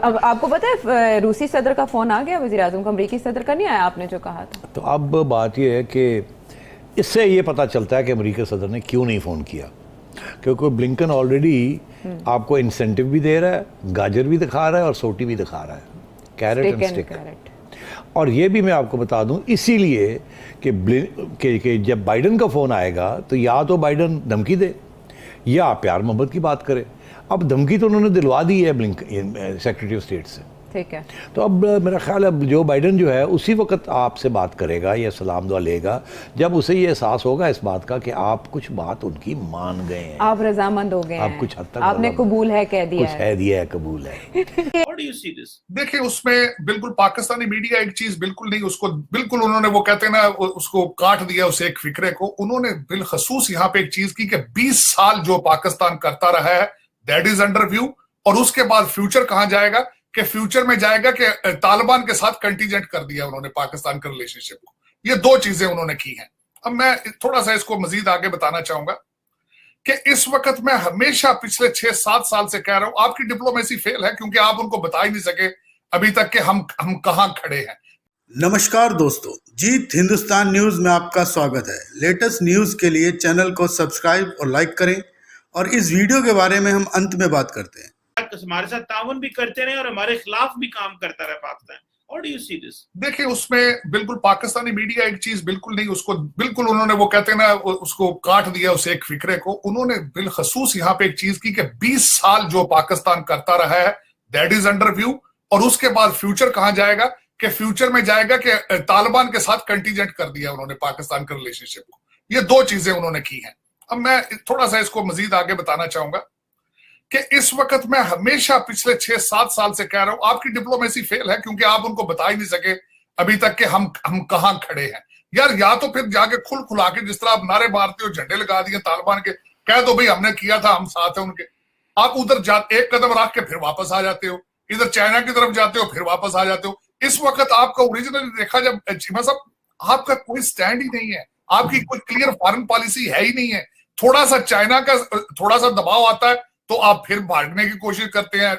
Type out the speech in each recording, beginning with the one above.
अब आपको पता है रूसी सदर का फोन आ गया वज़ीर आज़म को, अमरीकी सदर का नहीं आया आपने जो कहा था। तो अब बात यह है कि इससे ये पता चलता है कि अमरीकी सदर ने क्यों नहीं फ़ोन किया, क्योंकि ब्लिंकन ऑलरेडी आपको इंसेंटिव भी दे रहा है, गाजर भी दिखा रहा है और सोटी भी दिखा रहा है, कैरेट एंड स्टिक। और ये भी मैं आपको बता दूं इसीलिए कि जब बाइडन का फ़ोन आएगा तो या तो बाइडन धमकी दे या प्यार मोहब्बत की बात करे। अब धमकी तो उन्होंने दिलवा दी है सेक्रेटरी ऑफ स्टेट से, ठीक है। तो अब मेरा ख्याल है जो बाइडन जो है उसी वक्त आपसे बात करेगा या सलाम दुआ लेगा जब उसे ये एहसास होगा इस बात का कि आप कुछ बात उनकी मान गए हैं, आप रजामंद हो गए, आप कुछ हद तक आपने कबूल है कह दिया, कुछ है दिया है, कबूल है। देखिए उसमें बिल्कुल पाकिस्तानी मीडिया एक चीज बिल्कुल नहीं, उसको बिल्कुल उन्होंने वो कहते हैं ना उसको काट दिया, उसे एक फिक्रे को उन्होंने बिलखसूस यहाँ पे एक चीज की कि 20 साल जो पाकिस्तान करता रहा है दैट इज अंडर व्यू, और उसके बाद फ्यूचर कहां जाएगा कि फ्यूचर में जाएगा कि तालिबान के साथ कंटीजेंट कर दिया उन्होंने पाकिस्तान के रिलेशनशिप को। ये दो चीजें उन्होंने की हैं। अब मैं थोड़ा सा इसको मजीद आगे बताना चाहूंगा कि इस वक्त मैं हमेशा पिछले 6-7 साल से कह रहा हूं आपकी डिप्लोमेसी फेल है, क्योंकि आप उनको बता ही नहीं सके अभी तक कि हम कहां खड़े हैं। नमस्कार दोस्तों, जीत हिंदुस्तान न्यूज में आपका स्वागत है। लेटेस्ट न्यूज के लिए चैनल को सब्सक्राइब और लाइक करें, और इस वीडियो के बारे में हम अंत में बात करते हैं। हमारे साथ ताउन भी करते रहे और हमारे खिलाफ भी काम करता रहा Pakistan. How do you see this? देखिए उसमें बिल्कुल पाकिस्तानी मीडिया एक चीज बिल्कुल नहीं, उसको बिल्कुल उन्होंने वो कहते हैं ना उसको काट दिया, उसे एक फिक्रे को उन्होंने बिलखसूस यहाँ पे एक चीज की कि 20 साल जो पाकिस्तान करता रहा है दैट इज अंडर व्यू, और उसके बाद फ्यूचर कहां जाएगा कि फ्यूचर में जाएगा कि तालिबान के साथ कंटीजेंट कर दिया उन्होंने पाकिस्तान के रिलेशनशिप को। ये दो चीजें उन्होंने की हैं। अब मैं थोड़ा सा इसको मजीद आगे बताना चाहूंगा कि इस वक्त मैं हमेशा पिछले 6-7 साल से कह रहा हूं आपकी डिप्लोमेसी फेल है, क्योंकि आप उनको बता ही नहीं सके अभी तक कि हम कहां खड़े हैं। यार या तो फिर जाके खुला के जिस तरह आप नारे मारते हो, झंडे लगा दिए तालिबान के, कह दो भाई हमने किया था, हम साथ हैं उनके। आप उधर एक कदम रख के फिर वापस आ जाते हो, इधर चाइना की तरफ जाते हो फिर वापस आ जाते हो। इस वक्त आपका ओरिजिनली देखा जब चीमा साहब, आपका कोई स्टैंड ही नहीं है, आपकी कोई क्लियर फॉरेन पॉलिसी है ही नहीं है। थोड़ा सा चाइना का थोड़ा सा दबाव आता है तो आप फिर भागने की कोशिश करते हैं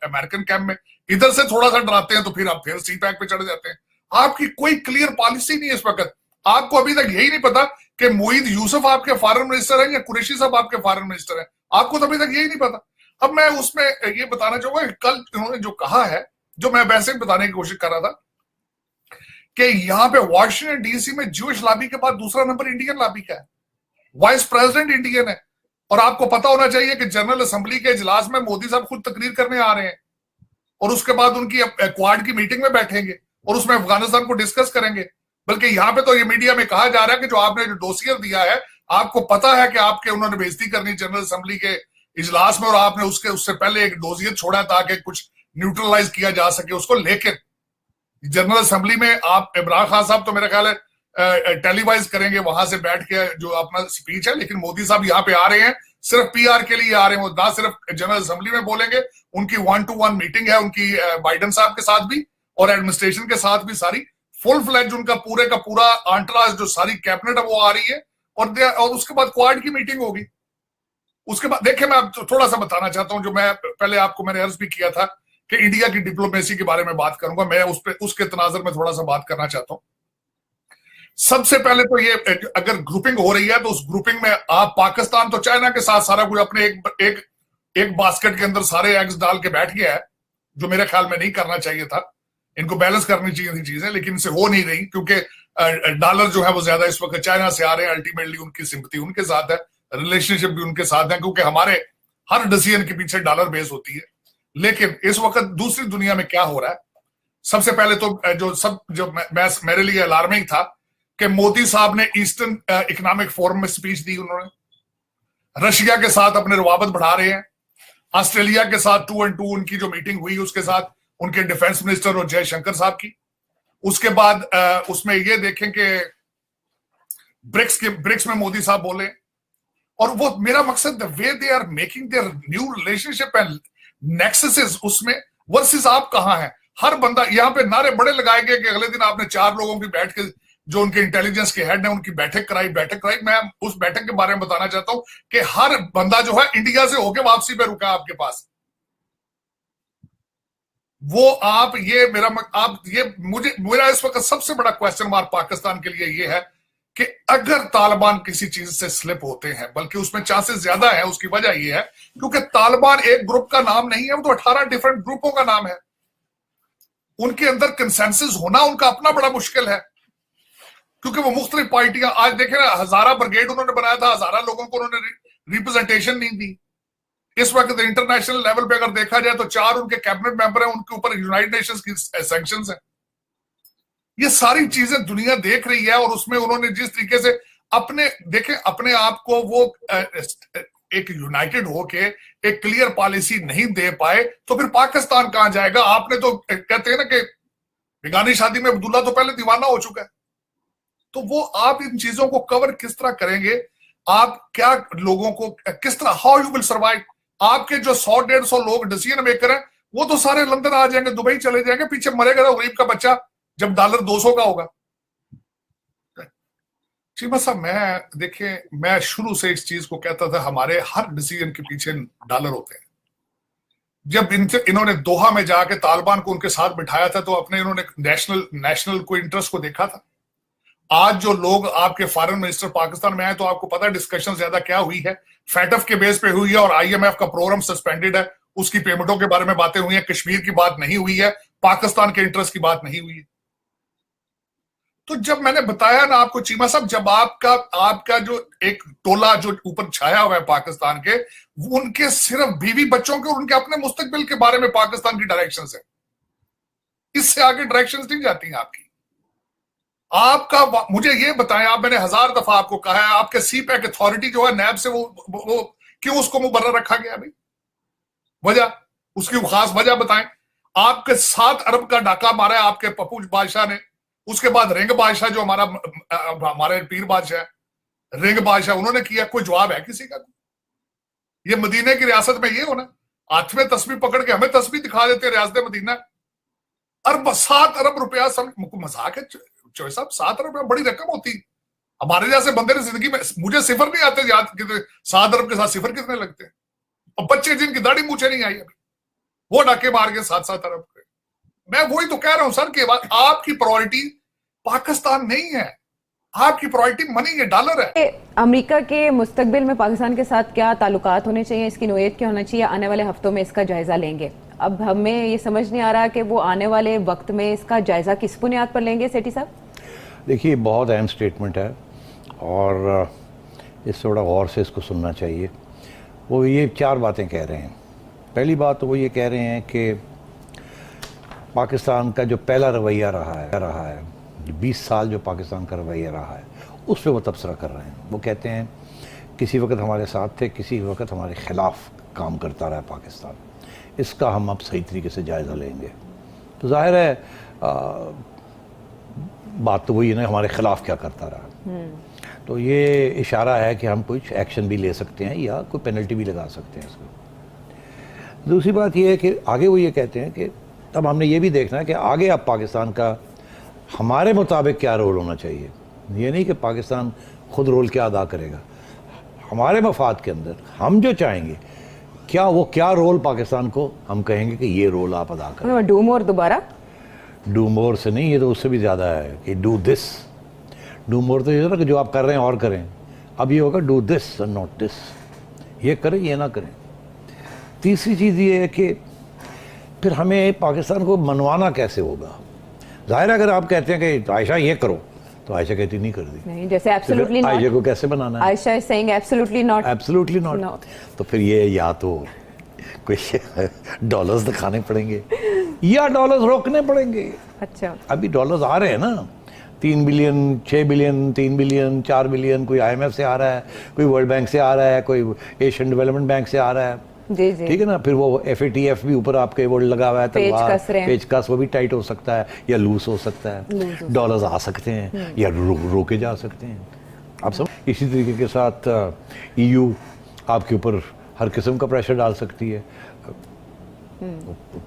अमेरिकन कैंप में, इधर से थोड़ा सा डराते हैं तो फिर आप फिर सी पैक पे चढ़ जाते हैं। आपकी कोई क्लियर पॉलिसी नहीं है इस वक्त। आपको अभी तक यही नहीं पता कि मोईद यूसुफ आपके फॉरेन मिनिस्टर हैं या कुरैशी साहब आपके फॉरेन मिनिस्टर हैं, आपको तो अभी तक यही नहीं पता। अब मैं उसमें ये बताना चाहूंगा कल उन्होंने जो कहा है, जो मैं वैसे ही बताने की कोशिश कर रहा था कि यहाँ पे वॉशिंगटन डीसी में ज्यूइश लॉबी के बाद दूसरा नंबर इंडियन लॉबी का है, वाइस प्रेसिडेंट इंडियन है। और आपको पता होना चाहिए कि जनरल असेंबली के इजलास में मोदी साहब खुद तकरीर करने आ रहे हैं, और उसके बाद उनकी क्वाड की मीटिंग में बैठेंगे और उसमें अफगानिस्तान को डिस्कस करेंगे। बल्कि यहाँ पे तो ये मीडिया में कहा जा रहा है कि जो आपने जो डोसियर दिया है, आपको पता है कि आपके उन्होंने बेइज्जती करनी जनरल असेंबली के इजलास में, और आपने उससे पहले एक डोसियर छोड़ा ताकि कुछ न्यूट्रलाइज किया जा सके उसको। लेकिन जनरल असेंबली में आप इमरान खान साहब तो मेरा ख्याल है टेलीवाइज करेंगे वहां से बैठ के जो अपना स्पीच है, लेकिन मोदी साहब यहाँ पे आ रहे हैं सिर्फ पीआर के लिए आ रहे हैं। वो ना सिर्फ जनरल असेंबली में बोलेंगे, उनकी 1-to-1 मीटिंग है उनकी बाइडन साहब के साथ भी और एडमिनिस्ट्रेशन के साथ भी, सारी फुल फ्लैज उनका पूरे का पूरा आंट्राज जो सारी कैबिनेट है वो आ रही है, और उसके बाद क्वाड की मीटिंग होगी। उसके बाद देखिए मैं थोड़ा सा बताना चाहता हूं, जो मैं पहले आपको मैंने अर्ज भी किया था कि इंडिया की डिप्लोमेसी के बारे में बात करूंगा, मैं उसके तनाजुर में थोड़ा सा बात करना चाहता हूं। सबसे पहले तो ये अगर ग्रुपिंग हो रही है तो उस ग्रुपिंग में आप पाकिस्तान तो चाइना के साथ सारा कुछ अपने एक बास्केट के अंदर सारे एग्स डाल के बैठ गया है, जो मेरे ख्याल में नहीं करना चाहिए था। इनको बैलेंस करनी चाहिए थी चीजें, लेकिन इनसे हो नहीं रही, क्योंकि डॉलर जो है वो ज्यादा इस वक्त चाइना से आ रहे हैं। अल्टीमेटली उनकी सिंपैथी उनके साथ है, रिलेशनशिप भी उनके साथ है, क्योंकि हमारे हर डिसीजन के पीछे डॉलर बेस होती है। लेकिन इस वक्त दूसरी दुनिया में क्या हो रहा है, सबसे पहले तो जो मेरे लिए अलार्मिंग था कि मोदी साहब ने ईस्टर्न इकोनॉमिक फोरम में स्पीच दी। उन्होंने रशिया के साथ अपने रवाबत बढ़ा रहे हैं, ऑस्ट्रेलिया के साथ 2-on-2 उनकी जो मीटिंग हुई उसके साथ उनके डिफेंस मिनिस्टर और जयशंकर साहब की। उसके बाद उसमें ये देखें कि ब्रिक्स में मोदी साहब बोले, और वो मेरा मकसद the way they are making their new relationship and nexuses उसमें वर्सेस आप कहां हैं। हर बंदा यहाँ पे नारे बड़े लगाए गए कि अगले दिन आपने 4 लोगों की बैठ के जो उनके इंटेलिजेंस के हेड ने उनकी बैठक कराई। मैं उस बैठक के बारे में बताना चाहता हूं कि हर बंदा जो है इंडिया से होके वापसी पे रुका आपके पास। वो आप ये मेरा इस वक्त सबसे बड़ा क्वेश्चन मार्क पाकिस्तान के लिए ये है कि अगर तालिबान किसी चीज से स्लिप होते हैं, बल्कि उसमें चांसेस ज्यादा है, उसकी वजह ये है क्योंकि तालिबान एक ग्रुप का नाम नहीं है, वो तो 18 डिफरेंट ग्रुपों का नाम है। उनके अंदर कंसेंसस होना उनका अपना बड़ा मुश्किल है, क्योंकि वो मुख्तलिफ पार्टियां, आज देखें ना, हजारा ब्रिगेड उन्होंने बनाया था, हजारा लोगों को उन्होंने रिप्रेजेंटेशन नहीं दी। इस वक्त इंटरनेशनल लेवल पे अगर देखा जाए तो 4 उनके कैबिनेट मेंबर हैं, उनके ऊपर यूनाइटेड नेशंस की सैंक्शंस हैं। ये सारी चीजें दुनिया देख रही है, और उसमें उन्होंने जिस तरीके से अपने आप को वो एक यूनाइटेड होके एक क्लियर पॉलिसी नहीं दे पाए, तो फिर पाकिस्तान कहां जाएगा? आपने तो कहते हैं ना कि बेगानी शादी में अब्दुल्ला तो पहले दीवाना हो चुका है। तो वो आप इन चीजों को कवर किस तरह करेंगे? आप क्या लोगों को किस तरह, हाउ यू विल सर्वाइव? आपके जो 100-150 लोग डिसीजन मेकर हैं, वो तो सारे लंदन आ जाएंगे, दुबई चले जाएंगे, पीछे मरेगा तो गरीब का बच्चा जब डॉलर 200 का होगा। चीमा साहब, मैं शुरू से इस चीज को कहता था, हमारे हर डिसीजन के पीछे डॉलर होते हैं। जब इन्होंने दोहा में जाके तालिबान को उनके साथ बिठाया था, तो इन्होंने नेशनल को इंटरेस्ट को देखा था। आज जो लोग आपके फॉरेन मिनिस्टर पाकिस्तान में आए, तो आपको पता है डिस्कशन ज्यादा क्या हुई है? फैटफ के बेस पे हुई है, और IMF का प्रोग्राम सस्पेंडेड है, उसकी पेमेंटों के बारे में बातें हुई है, कश्मीर की बात नहीं हुई है, पाकिस्तान के इंटरेस्ट की बात नहीं हुई है। तो जब मैंने बताया ना आपको चीमा साहब, जब आपका जो एक टोला जो ऊपर छाया हुआ है पाकिस्तान के, उनके सिर्फ बीवी बच्चों के और उनके अपने मुस्तकबिल के बारे में पाकिस्तान की डायरेक्शन है, इससे आगे डायरेक्शन नहीं जाती हैं आपकी। मुझे ये बताएं, मैंने 1000 दफा आपको कहा है, आपके CPEC अथॉरिटी जो है नैब से, वो क्यों उसको मुबर्रर रखा गया भाई? वजह, उसकी खास वजह बताएं। आपके 7 अरब का डाका मारा है आपके पप्पू बादशाह ने, उसके बाद रिंग बादशाह जो हमारे पीर बादशाह है, रिंग बादशाह, उन्होंने किया। कोई जवाब है किसी का? ये मदीने की रियासत में ये होना, हाथ में तस्बीह पकड़ के हमें तस्बीह दिखा देते रियासत मदीना। 7 अरब रुपया, मजाक है चौधरी साहब? 7 अरब बड़ी रकम होती। हमारे जैसे बंदे ने जिंदगी में, मुझे सिफर नहीं आते याद, 7 अरब के साथ सिफर कितने लगते हैं? और बच्चे जिनकी दाढ़ी मूछे नहीं आई अभी, वो डाके मार के 7-7 अरब के। मैं वही तो कह रहा हूं सर कि आपकी प्रायोरिटी पाकिस्तान नहीं है, आपकी प्रायोरिटी मनी है, डॉलर है। अमेरिका के मुस्तकबिल में पाकिस्तान के साथ क्या ताल्लुकात होने चाहिए, इसकी नोयत क्या होना चाहिए, आने वाले हफ्तों में इसका जायजा लेंगे। अब हमें ये समझ नहीं आ रहा कि वो आने वाले वक्त में इसका जायजा किस बुनियाद पर लेंगे। सेठी साहब, देखिए, बहुत अहम स्टेटमेंट है, और इस थोड़ा गौर से इसको सुनना चाहिए। वो ये 4 बातें कह रहे हैं। पहली बात तो वो ये कह रहे हैं कि पाकिस्तान का जो पहला रवैया रहा है 20 साल जो पाकिस्तान का रवैया रहा है, उस पर वो तबसरा कर रहे हैं। वो कहते हैं किसी वक्त हमारे साथ थे, किसी वक्त हमारे ख़िलाफ़ काम करता रहा पाकिस्तान, इसका हम अब सही तरीके से जायज़ा लेंगे। तो जाहिर है बात तो वही है ना, हमारे ख़िलाफ़ क्या करता रहा। तो ये इशारा है कि हम कुछ एक्शन भी ले सकते हैं या कोई पेनल्टी भी लगा सकते हैं इसको। दूसरी बात ये है कि आगे वो ये कहते हैं कि तब हमने ये भी देखना है कि आगे अब पाकिस्तान का हमारे मुताबिक क्या रोल होना चाहिए। ये नहीं कि पाकिस्तान खुद रोल क्या अदा करेगा, हमारे मफाद के अंदर हम जो चाहेंगे क्या रोल पाकिस्तान को हम कहेंगे कि ये रोल आप अदा करें। डू मोर, दोबारा डू मोर से नहीं, ये तो उससे भी ज़्यादा है कि डू दिस। डू मोर तो ये ना कि जो आप कर रहे हैं और करें, अब ये होगा डू दिस और नॉट दिस, ये करें ये ना करें। तीसरी चीज़ ये है कि फिर हमें पाकिस्तान को मनवाना कैसे होगा। ज़ाहिर है अगर आप कहते हैं कि आयशा ये करो, तो आयशा कहती नहीं कर दी। नहीं, जैसे एब्सोल्युटली नॉट, आयशा को कैसे बनाना है? Ayesha is saying absolutely not, absolutely not. तो फिर ये या तो कुछ डॉलर्स दिखाने पड़ेंगे या डॉलर्स रोकने पड़ेंगे। अच्छा, अभी डॉलर्स आ रहे हैं ना, 3 बिलियन, 6 बिलियन, 3 बिलियन, 4 बिलियन, कोई IMF से आ रहा है, कोई वर्ल्ड बैंक से आ रहा है, कोई एशियन डेवलपमेंट बैंक से आ रहा है। जी जी, ठीक है ना। फिर वो FATF भी ऊपर आपके वो लगा हुआ है, पेचकस, वो भी टाइट हो सकता है या लूज हो सकता है। डॉलर्स आ सकते हैं या रोके जा सकते हैं, आप सब। इसी तरीके के साथ EU आपके ऊपर हर किस्म का प्रेशर डाल सकती है।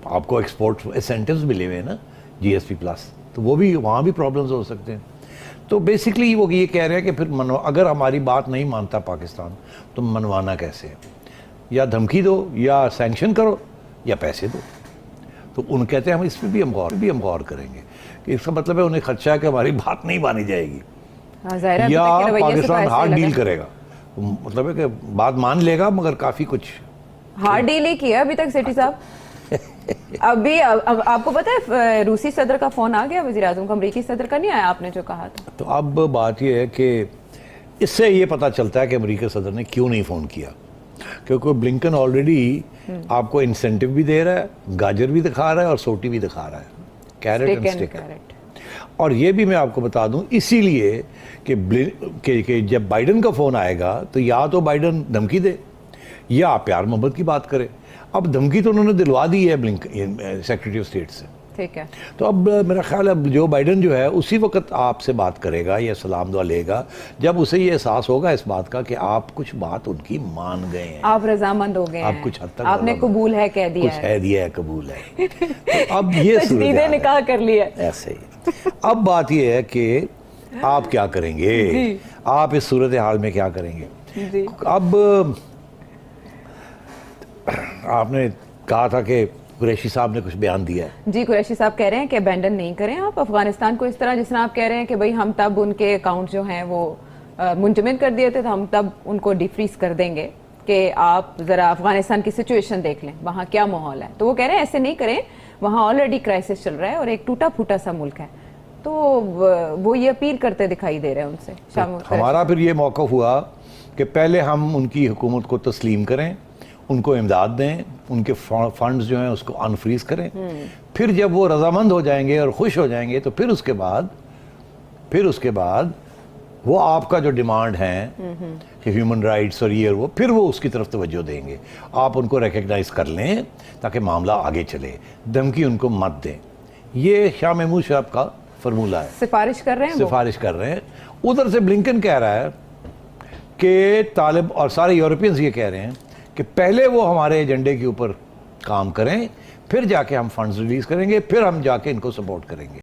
आपको एक्सपोर्ट इंसेंटिव्स मिले हुए हैं ना, GSP+, तो वो भी, वहाँ भी प्रॉब्लम्स हो सकते हैं। तो बेसिकली वो ये कह रहे हैं कि फिर अगर हमारी बात नहीं मानता पाकिस्तान, तो मनवाना कैसे है? या धमकी दो, या सैंक्शन करो, या पैसे दो। तो उन कहते हैं हम इस पर भी हम गौर करेंगे कि इसका मतलब है उन्हें खदशा है कि हमारी बात नहीं मानी जाएगी हाँ, ज़ाहिर है, अभी या तक के रवैये से तो पाकिस्तान ऐसा ही हार्ड लगा। डील करेगा। मतलब है कि बात मान लेगा मगर काफ़ी कुछ हार्ड डील ही किया अभी तक सेठी साहब। अभी अब आपको पता है रूसी सदर का फोन आ गया वज़ीर आज़म का, अमरीकी सदर का नहीं आया आपने जो कहा था। तो अब बात यह है कि इससे ये पता चलता है कि अमेरिकी सदर ने क्यों नहीं फ़ोन किया, क्योंकि ब्लिंकन ऑलरेडी आपको इंसेंटिव भी दे रहा है, गाजर भी दिखा रहा है और सोटी भी दिखा रहा है, कैरेट एंड स्टिक। और ये भी मैं आपको बता दूं इसीलिए कि जब बाइडन का फ़ोन आएगा तो या तो बाइडन धमकी दे या प्यार मोहब्बत की बात करे। अब धमकी तो उन्होंने दिलवा दी है सेक्रेटरी ऑफ स्टेट से, ठीक है। तो अब मेरा ख्याल है जो बाइडन जो है उसी वक्त आपसे बात करेगा या सलाम दुआ लेगा जब उसे ये एहसास होगा इस बात का कि आप कुछ बात उनकी मान गए हैं, आप रजामंद हो गए आप हैं, कुछ हद तक आपने कबूल है कह दिया कुछ है दिया है, कबूल है। तो अब ये तजदीद निकाह कर लिया ऐसे ही। अब बात ये है कि आप क्या करेंगे, आप इस सूरत हाल में क्या करेंगे। जी। अब आपने कहा था कि कुरैशी साहब ने कुछ बयान दिया है। जी, कुरैशी साहब कह रहे हैं कि अबैंडन नहीं करें आप अफगानिस्तान को, इस तरह जिस तरह आप कह रहे हैं कि भाई हम तब उनके अकाउंट जो हैं वो मुंजमद कर दिए थे तो हम तब उनको डिफ्रीज कर देंगे कि आप ज़रा अफगानिस्तान की सिचुएशन देख लें, वहाँ क्या माहौल है। तो वो कह रहे हैं ऐसे नहीं करें, वहाँ ऑलरेडी क्राइसिस चल रहा है और एक टूटा फूटा सा मुल्क है। तो वो ये अपील करते दिखाई दे रहे हैं उनसे। तो हमारा फिर ये मौक़िफ़ हुआ कि पहले हम उनकी हुकूमत को तस्लीम करें, उनको इमदाद दें, उनके फंड्स जो हैं उसको अनफ्रीज करें, फिर जब वो रजामंद हो जाएंगे और खुश हो जाएंगे तो फिर उसके बाद वो आपका जो डिमांड है कि ह्यूमन राइट्स और ये और वो, फिर वो उसकी तरफ तवज्जो देंगे। आप उनको रिकग्नाइज कर लें ताकि मामला आगे चले, धमकी उनको मत दें। ये शाह महमूद साहब का फार्मूला है, सिफारिश कर रहे हैं, सिफारिश कर रहे हैं। उधर से ब्लिंकन कह रहा है कि तालिब और सारे यूरोपियंस ये कह रहे हैं कि पहले वो हमारे एजेंडे के ऊपर काम करें, फिर जाके हम फंड्स रिलीज करेंगे, फिर हम जाके इनको सपोर्ट करेंगे।